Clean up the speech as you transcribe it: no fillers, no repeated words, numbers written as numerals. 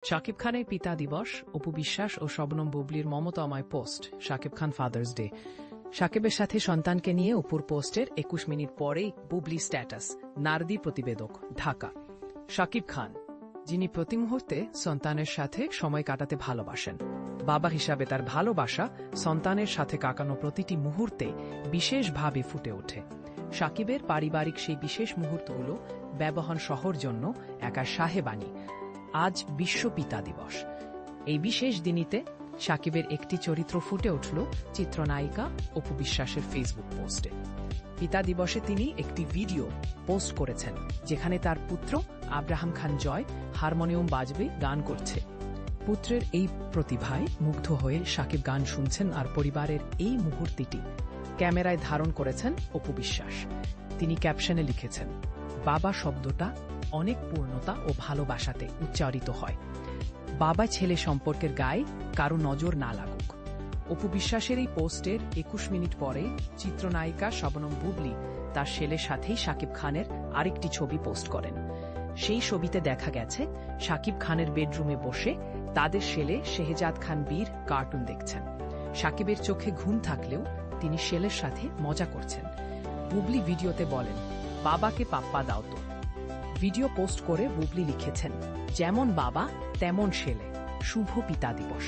শাকিব খানের পিতা দিবস, অপু বিশ্বাস ও শবনম বুবলির মমতাময় post. Shakib Khan father's day. শাকিবের সাথে সন্তানকে নিয়ে অপুর পোস্টের ২১ মিনিট পরেই বুবলি স্ট্যাটাস। নারদি প্রতিবেদক, ঢাকা। শাকিব খান, যিনি প্রতি মুহূর্তে সন্তানের সাথে সময় কাটাতে ভালোবাসেন। বাবা হিসাবে তার ভালোবাসা সন্তানের সাথে কাটানো প্রতিটি মুহূর্তে বিশেষভাবে ফুটে ওঠে। শাকিবের পারিবারিক সেই বিশেষ মুহূর্তগুলো ব্যবহার সহর জন্য একা সাহেবানি। আজ বিশ্ব পিতা দিবস। এই বিশেষ দিনিতে শাকিবের একটি চরিত্র ফুটে উঠল চিত্রনায়িকা অপু বিশ্বাসের ফেসবুক পোস্টে। পিতা দিবসে তিনি একটি ভিডিও পোস্ট করেছেন, যেখানে তার পুত্র আব্রাহাম খান জয় হারমোনিয়াম বাজবে, গান করছে। পুত্রের এই প্রতিভায় মুগ্ধ হয়ে শাকিব গান শুনছেন, আর পরিবারের এই মুহূর্তটি ক্যামেরায় ধারণ করেছেন অপু বিশ্বাস। তিনি ক্যাপশনে লিখেছেন, বাবা শব্দটা অনেক পূর্ণতা ও ভালোবাসাতে উচ্চারিত হয়। বাবা ছেলে সম্পর্কের গায়ে কারো নজর না লাগুক। অপু বিশ্বাসের এই পোস্টের ২১ মিনিট পরে চিত্রনায়িকা শবনম বুবলি তার ছেলের সাথেই শাকিব খানের আরেকটি ছবি পোস্ট করেন। সেই ছবিতে দেখা গেছে শাকিব খানের বেডরুমে বসে তাদের ছেলে শেহজাদ খান বীর কার্টুন দেখছেন। শাকিবের চোখে ঘুম থাকলেও তিনি ছেলের সাথে মজা করছেন। বুবলি ভিডিওতে বলেন, বাবাকে পাপ্পা দাও তো। ভিডিও পোস্ট করে বুবলি লিখেছেন, যেমন বাবা তেমন ছেলে, শুভ পিতা দিবস।